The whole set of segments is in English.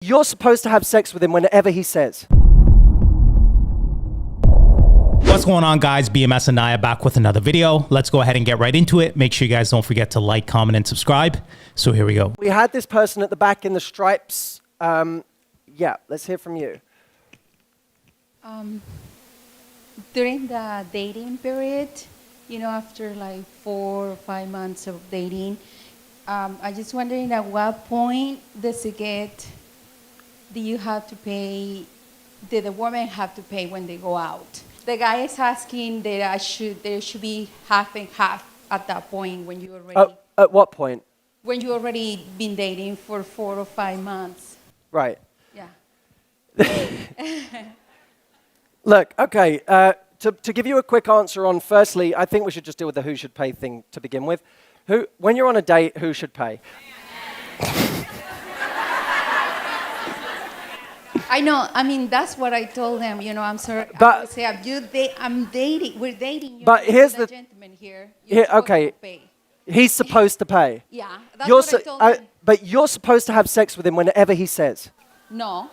You're supposed to have sex with him whenever he says. What's going on, guys? BMS and Naya back with another video. Let's go ahead and get right into it. Make sure you guys don't forget to like, comment, and subscribe. So here we go. We had this person at the back in the stripes. Yeah, let's hear from you. During the dating period, after like 4 or 5 months of dating, I just wondering at what point do you have to pay, did the woman have to pay when they go out? The guy is asking that there should be half and half at that point when you already... At what point? When you already been dating for 4 or 5 months. Right. Yeah. Look, okay, to give you a quick answer on, firstly, I think we should just deal with the who should pay thing to begin with. When you're on a date, who should pay? I know. I mean, that's what I told them. I'm sorry. But I would say I'm dating. We're dating. But here's the gentleman here. Okay. He's supposed to pay. Yeah, that's what I told him. But you're supposed to have sex with him whenever he says. No.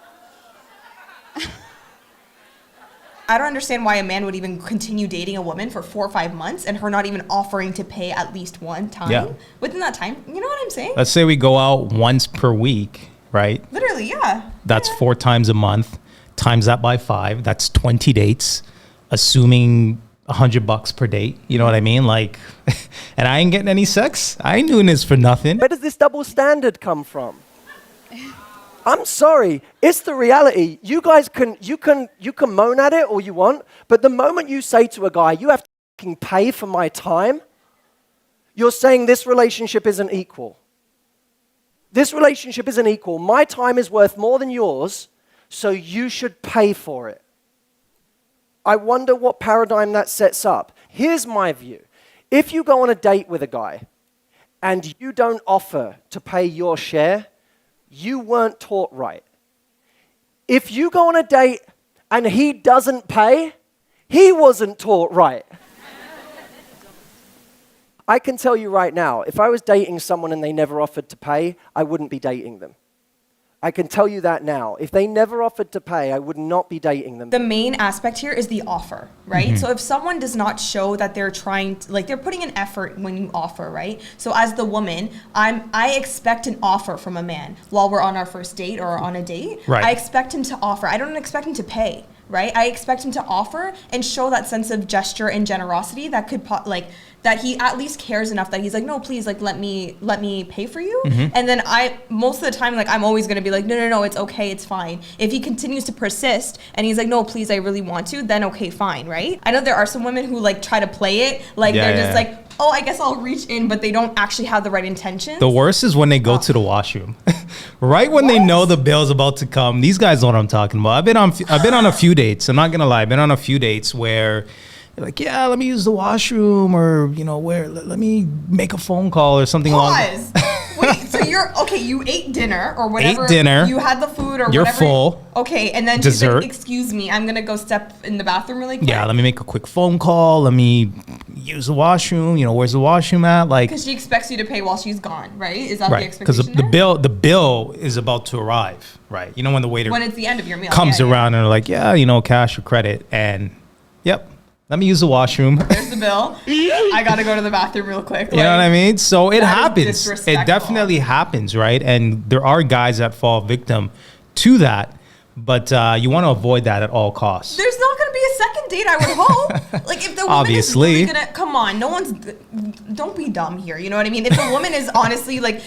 I don't understand why a man would even continue dating a woman for 4 or 5 months and her not even offering to pay at least one time within that time. You know what I'm saying? Let's say we go out once per week, right? Literally, yeah. That's 4 times a month. Times that by 5. That's 20 dates, assuming $100 per date. You know what I mean? Like, and I ain't getting any sex. I ain't doing this for nothing. Where does this double standard come from? I'm sorry, it's the reality. You guys you can moan at it all you want, but the moment you say to a guy, you have to fucking pay for my time, you're saying this relationship isn't equal. This relationship isn't equal. My time is worth more than yours, so you should pay for it. I wonder what paradigm that sets up. Here's my view. If you go on a date with a guy and you don't offer to pay your share, you weren't taught right. If you go on a date and he doesn't pay, he wasn't taught right. I can tell you right now, if I was dating someone and they never offered to pay, I wouldn't be dating them. I can tell you that now. If they never offered to pay, I would not be dating them. The main aspect here is the offer, right? Mm-hmm. So if someone does not show that they're trying to, like they're putting an effort when you offer, right? So as the woman, I expect an offer from a man while we're on our first date or on a date. Right. I expect him to offer. I don't expect him to pay, right? I expect him to offer and show that sense of gesture and generosity that could that he at least cares enough that he's like, no, please, like, let me pay for you. Mm-hmm. And then most of the time, like, I'm always going to be like, no, it's okay, it's fine. If he continues to persist and he's like, no, please, I really want to, then okay, fine, right? I know there are some women who like try to play it, like they're just like, oh, I guess I'll reach in, but they don't actually have the right intentions. The worst is when they go to the washroom. Right when they know the bill's about to come. These guys know what I'm talking about. I've been on a few dates. I'm not going to lie. I've been on a few dates where like, yeah, let me use the washroom, or let me make a phone call or something Pause. Wait, so you ate dinner or whatever. Ate dinner. You had the food or you're whatever. You're full. Okay, and then dessert. She's like, excuse me, I'm gonna go step in the bathroom really quick. Yeah, let me make a quick phone call. Let me use the washroom. Where's the washroom at? Like, because she expects you to pay while she's gone, right? Is that right, the expectation? Because the bill is about to arrive, right? When the waiter when it's the end of your meal comes around and they're like, yeah, cash or credit, and yep. Let me use the washroom. There's the bill. I gotta go to the bathroom real quick. You know what I mean? So it happens. It definitely happens, right? And there are guys that fall victim to that, but you want to avoid that at all costs. There's not gonna be a second date, I would hope. Like if the woman is really gonna come on, don't be dumb here. You know what I mean? If the woman is honestly like,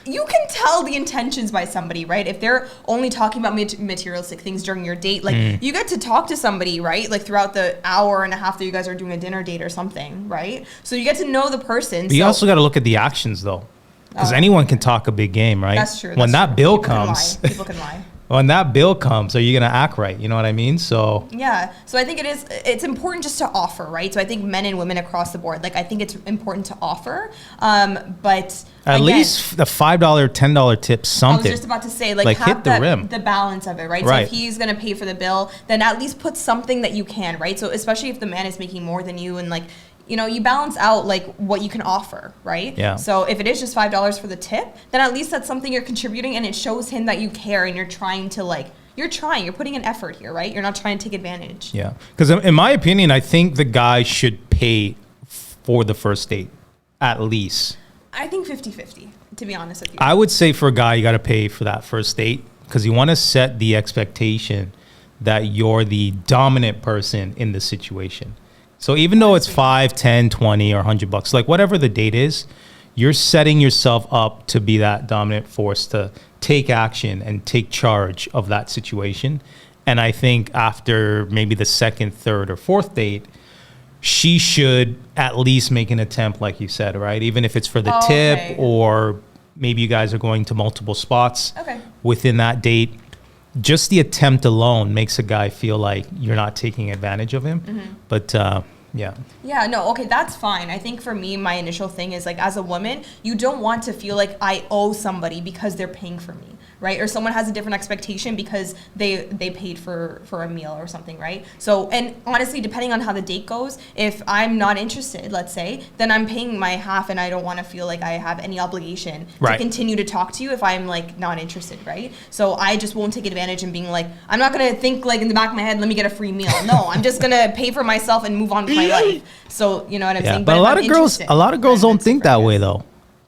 you can tell the intentions by somebody, right? If they're only talking about materialistic things during your date, like you get to talk to somebody, right? Like throughout the hour and a half that you guys are doing a dinner date or something, right? So you get to know the person. But you also got to look at the actions though, because anyone can talk a big game, right? That's true. When that bill comes, people can lie. When that bill comes, are you gonna act right? You know what I mean? So yeah. So I think it's important just to offer, right? So I think men and women across the board, like I think it's important to offer, but at least the $5, $10 tip, something. I was just about to say, like have hit the rim. The balance of it, right? So if he's gonna pay for the bill, then at least put something that you can, right? So especially if the man is making more than you and like you know, you balance out like what you can offer, right? Yeah. So if it is just $5 for the tip, then at least that's something you're contributing, and it shows him that you care and you're trying to like, you're putting an effort here, right? You're not trying to take advantage. Yeah. Because in my opinion, I think the guy should pay for the first date, at least. I think 50-50, to be honest with you. I would say for a guy, you got to pay for that first date because you want to set the expectation that you're the dominant person in the situation. So even though it's 5, 10, 20, or $100, like whatever the date is, you're setting yourself up to be that dominant force to take action and take charge of that situation. And I think after maybe the second, third, or fourth date, she should at least make an attempt, like you said, right? Even if it's for the tip, or maybe you guys are going to multiple spots within that date. Just the attempt alone makes a guy feel like you're not taking advantage of him. But yeah. Yeah, no, okay, that's fine. I think for me, my initial thing is like, as a woman, you don't want to feel like I owe somebody because they're paying for me, right? Or someone has a different expectation because they paid for a meal or something, right? So, and honestly, depending on how the date goes, if I'm not interested, let's say, then I'm paying my half, and I don't want to feel like I have any obligation to continue to talk to you if I'm like not interested, right? So I just won't take advantage and being like, I'm not going to think like in the back of my head, let me get a free meal. No, I'm just going to pay for myself and move on with my life. So, you know what I'm saying? But a lot of girls don't think that way though.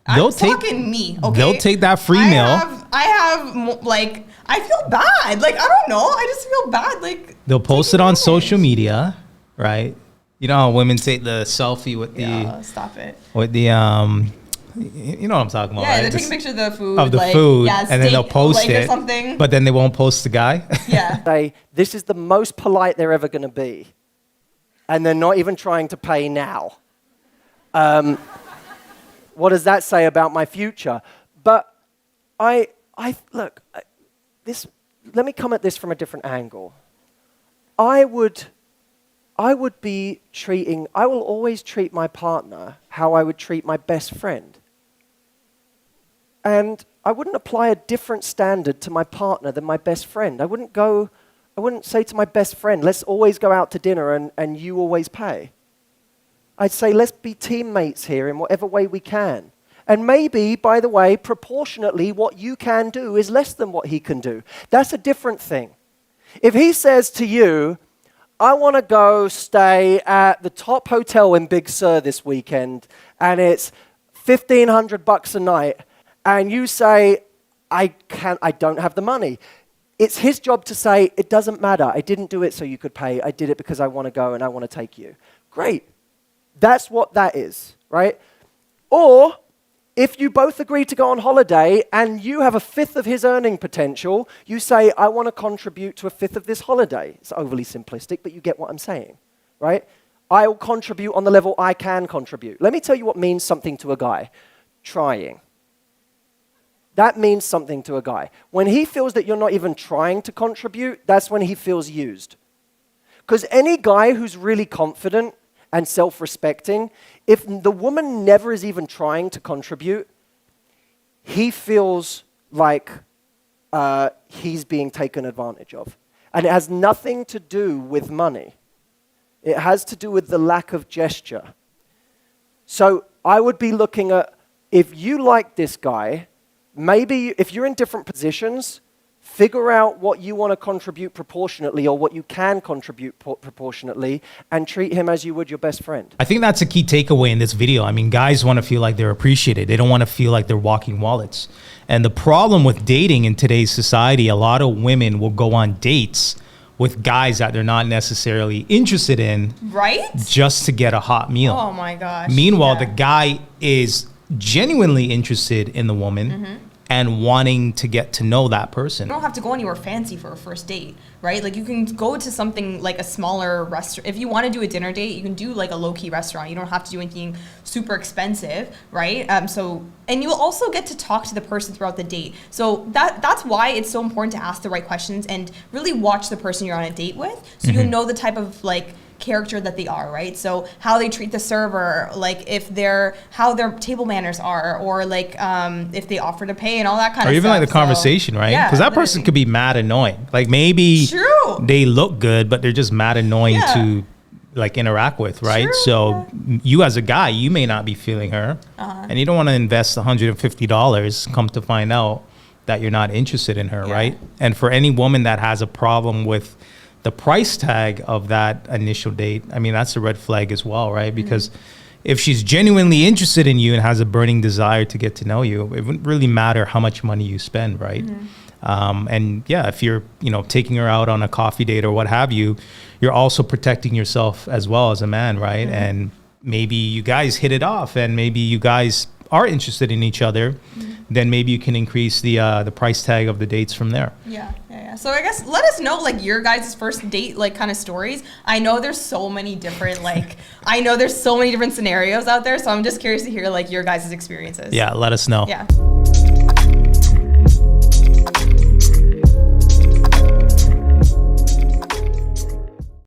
I'm talking me, okay? They'll take that free meal. I have like, I feel bad. Like, I don't know. I just feel bad. Like, they'll post it on social media, right? You know how women take the selfie with the stop it. With the you know what I'm talking about, yeah, right? They're taking pictures of the food. Of the food, and then they'll post it, or something. but then they won't post the guy. Yeah. Say, this is the most polite they're ever going to be. And they're not even trying to pay now. What does that say about my future? But look, let me come at this from a different angle. I will always treat my partner how I would treat my best friend. And I wouldn't apply a different standard to my partner than my best friend. I wouldn't say to my best friend, let's always go out to dinner and you always pay. I'd say, let's be teammates here in whatever way we can. And maybe, by the way, proportionately, what you can do is less than what he can do. That's a different thing. If he says to you, I want to go stay at the top hotel in Big Sur this weekend, and it's $1,500 a night, and you say, I don't have the money. It's his job to say, it doesn't matter. I didn't do it so you could pay. I did it because I want to go and I want to take you. Great. That's what that is, right? Or if you both agree to go on holiday and you have a fifth of his earning potential, you say, I want to contribute to a fifth of this holiday. It's overly simplistic, but you get what I'm saying, right? I'll contribute on the level I can contribute. Let me tell you what means something to a guy. Trying. That means something to a guy. When he feels that you're not even trying to contribute, that's when he feels used. Because any guy who's really confident and self-respecting, if the woman never is even trying to contribute, he feels like he's being taken advantage of. And it has nothing to do with money. It has to do with the lack of gesture. So I would be looking at, if you like this guy, maybe if you're in different positions, figure out what you want to contribute proportionately or what you can contribute proportionately and treat him as you would your best friend. I think that's a key takeaway in this video. I mean, guys want to feel like they're appreciated. They don't want to feel like they're walking wallets. And the problem with dating in today's society, a lot of women will go on dates with guys that they're not necessarily interested in, right? Just to get a hot meal. Oh my gosh. Meanwhile, the guy is genuinely interested in the woman and wanting to get to know that person. You don't have to go anywhere fancy for a first date, right? Like you can go to something like a smaller restaurant. If you want to do a dinner date, you can do like a low-key restaurant. You don't have to do anything super expensive, right? And you'll also get to talk to the person throughout the date. So that's why it's so important to ask the right questions and really watch the person you're on a date with, so you know the type of like character that they are, right? So how they treat the server, like how their table manners are, or like if they offer to pay and all that kind of stuff. Or even like the conversation, right? Yeah, because that person could be mad annoying. Like maybe they look good, but they're just mad annoying to like interact with, right? True, So you as a guy, you may not be feeling her, and you don't want to invest $150. Come to find out that you're not interested in her, right? And for any woman that has a problem with the price tag of that initial date, I mean, that's a red flag as well, right? Because if she's genuinely interested in you and has a burning desire to get to know you, it wouldn't really matter how much money you spend, right? And yeah, if you're, you know, taking her out on a coffee date or what have you, you're also protecting yourself as well as a man, right? And maybe you guys hit it off, and maybe you guys are interested in each other, then maybe you can increase the price tag of the dates from there. Yeah. So I guess let us know like your guys' first date like kind of stories. I know there's so many different scenarios out there, so I'm just curious to hear like your guys' experiences. Yeah, let us know. Yeah.